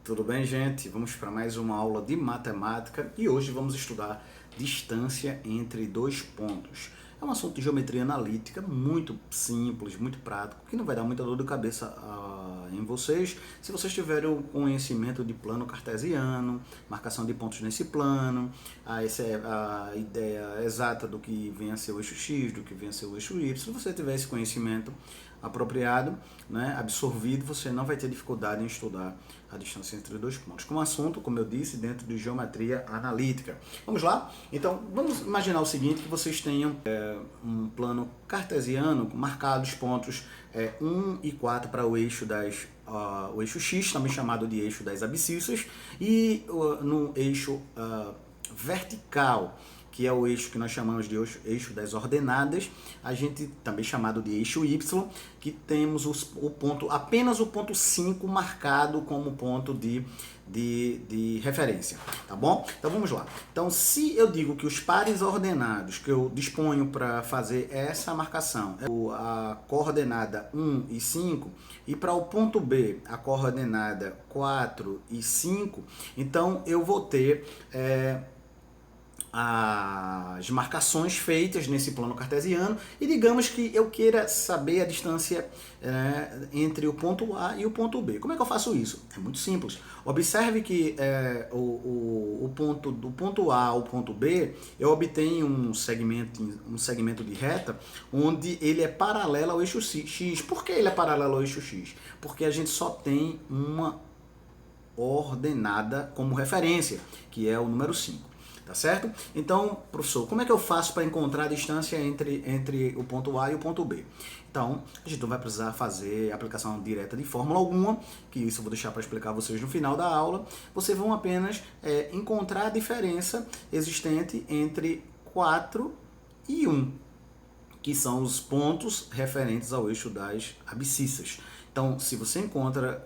Tudo bem, gente? Vamos para mais uma aula de matemática e hoje vamos estudar distância entre dois pontos. É um assunto de geometria analítica muito simples, muito prático, que não vai dar muita dor de cabeça em vocês se vocês tiverem o conhecimento de plano cartesiano, marcação de pontos nesse plano, essa é a ideia exata do que vem a ser o eixo X, do que vem a ser o eixo Y. Se você tiver esse conhecimento apropriado, né, absorvido, você não vai ter dificuldade em estudar a distância entre dois pontos. Com um assunto, como eu disse, dentro de geometria analítica. Vamos lá? Então, vamos imaginar o seguinte, que vocês tenham um plano cartesiano com marcados pontos 1 e 4 para o eixo o eixo X, também chamado de eixo das abscissas, e no eixo vertical, que é o eixo que nós chamamos de eixo das ordenadas, a gente também chamado de eixo Y, que temos apenas o ponto 5 marcado como ponto de referência, tá bom? Então vamos lá. Então, se eu digo que os pares ordenados que eu disponho para fazer essa marcação é a coordenada 1 e 5, e para o ponto B a coordenada 4 e 5, então eu vou ter as marcações feitas nesse plano cartesiano e digamos que eu queira saber a distância entre o ponto A e o ponto B. Como é que eu faço isso? É muito simples. Observe que do ponto A ao ponto B eu obtenho um segmento de reta onde ele é paralelo ao eixo X. Por que ele é paralelo ao eixo X? Porque a gente só tem uma ordenada como referência, que é o número 5. Tá certo? Então, professor, como é que eu faço para encontrar a distância entre o ponto A e o ponto B? Então, a gente não vai precisar fazer aplicação direta de fórmula alguma, que isso eu vou deixar para explicar a vocês no final da aula. Vocês vão apenas encontrar a diferença existente entre 4 e 1, que são os pontos referentes ao eixo das abscissas. Então, se você encontra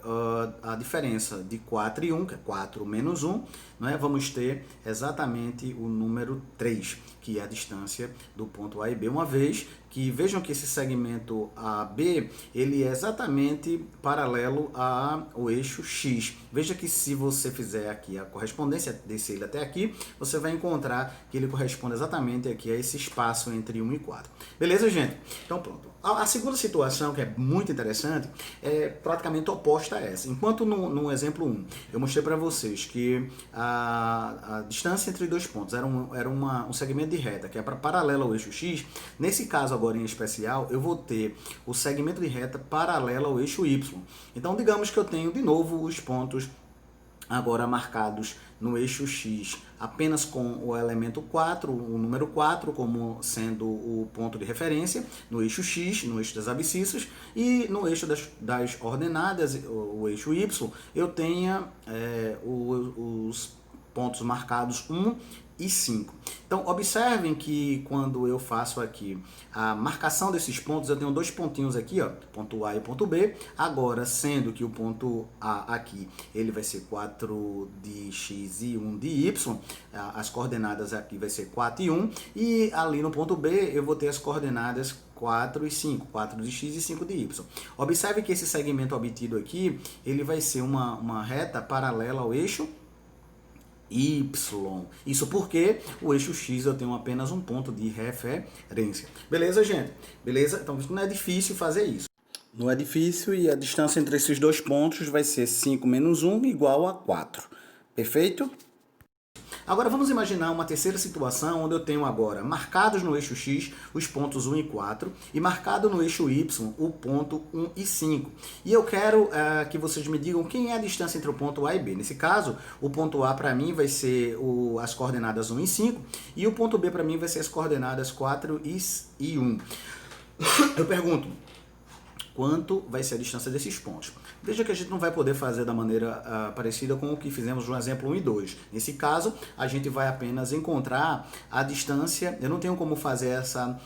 a diferença de 4 e 1, que é 4 menos 1, né, vamos ter exatamente o número 3, que é a distância do ponto A e B. Uma vez que, vejam que esse segmento AB, ele é exatamente paralelo ao eixo X. Veja que se você fizer aqui a correspondência, descer ele até aqui, você vai encontrar que ele corresponde exatamente aqui a esse espaço entre 1 e 4. Beleza, gente? Então, pronto. A segunda situação, que é muito interessante, é praticamente oposta a essa. Enquanto no exemplo 1, eu mostrei para vocês que a distância entre dois pontos era um segmento de reta que é paralelo ao eixo X, nesse caso agora em especial, eu vou ter o segmento de reta paralelo ao eixo Y. Então, digamos que eu tenho de novo os pontos agora marcados no eixo X, apenas com o elemento 4, o número 4, como sendo o ponto de referência, no eixo X, no eixo das abscissas, e no eixo das ordenadas, o eixo Y, eu tenha os pontos marcados 1 e 5. Então, observem que quando eu faço aqui a marcação desses pontos, eu tenho dois pontinhos aqui, ó, ponto A e ponto B. Agora, sendo que o ponto A aqui, ele vai ser 4 de X e 1 de Y, as coordenadas aqui vai ser 4 e 1, e ali no ponto B eu vou ter as coordenadas 4 e 5, 4 de X e 5 de Y. Observe que esse segmento obtido aqui, ele vai ser uma reta paralela ao eixo Y. Isso porque o eixo X eu tenho apenas um ponto de referência. Beleza, gente? Beleza? Então não é difícil fazer isso. Não é difícil e a distância entre esses dois pontos vai ser 5 menos 1 igual a 4. Perfeito? Agora vamos imaginar uma terceira situação onde eu tenho agora marcados no eixo X os pontos 1 e 4 e marcado no eixo Y o ponto 1 e 5. E eu quero que vocês me digam quem é a distância entre o ponto A e B. Nesse caso, o ponto A para mim vai ser as coordenadas 1 e 5 e o ponto B para mim vai ser as coordenadas 4 e 1. Eu pergunto, quanto vai ser a distância desses pontos. Veja que a gente não vai poder fazer da maneira parecida com o que fizemos no exemplo 1 e 2. Nesse caso, a gente vai apenas encontrar a distância. Eu não tenho como fazer essa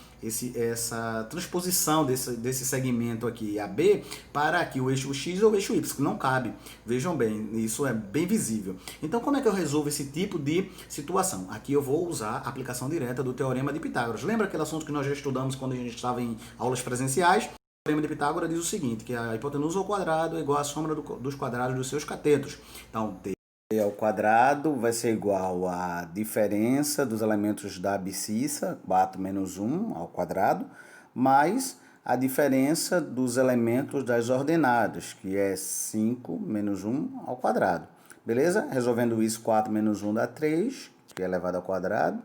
transposição desse segmento aqui AB para aqui o eixo X ou o eixo Y, que não cabe. Vejam bem, isso é bem visível. Então, como é que eu resolvo esse tipo de situação? Aqui eu vou usar a aplicação direta do Teorema de Pitágoras. Lembra aquele assunto que nós já estudamos quando a gente estava em aulas presenciais? O Teorema de Pitágoras diz o seguinte, que a hipotenusa ao quadrado é igual à soma dos quadrados dos seus catetos. Então, d ao quadrado vai ser igual à diferença dos elementos da abscissa, 4 menos 1 ao quadrado, mais a diferença dos elementos das ordenadas, que é 5 menos 1 ao quadrado. Beleza? Resolvendo isso, 4 menos 1 dá 3, que é elevado ao quadrado,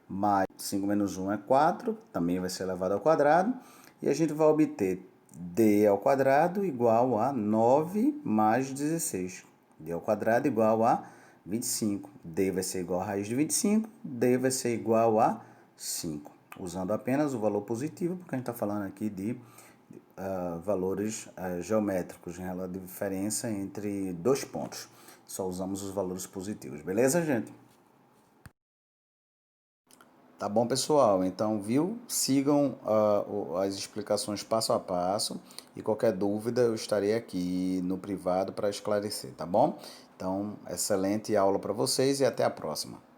mais 5 menos 1 é 4, também vai ser elevado ao quadrado, e a gente vai obter d ao quadrado igual a 9 mais 16. D ao quadrado igual a 25. D vai ser igual a raiz de 25, D vai ser igual a 5. Usando apenas o valor positivo, porque a gente está falando aqui de valores geométricos em relação à diferença entre dois pontos. Só usamos os valores positivos, beleza, gente? Tá bom, pessoal? Então, viu? Sigam as explicações passo a passo e qualquer dúvida eu estarei aqui no privado para esclarecer, tá bom? Então, excelente aula para vocês e até a próxima.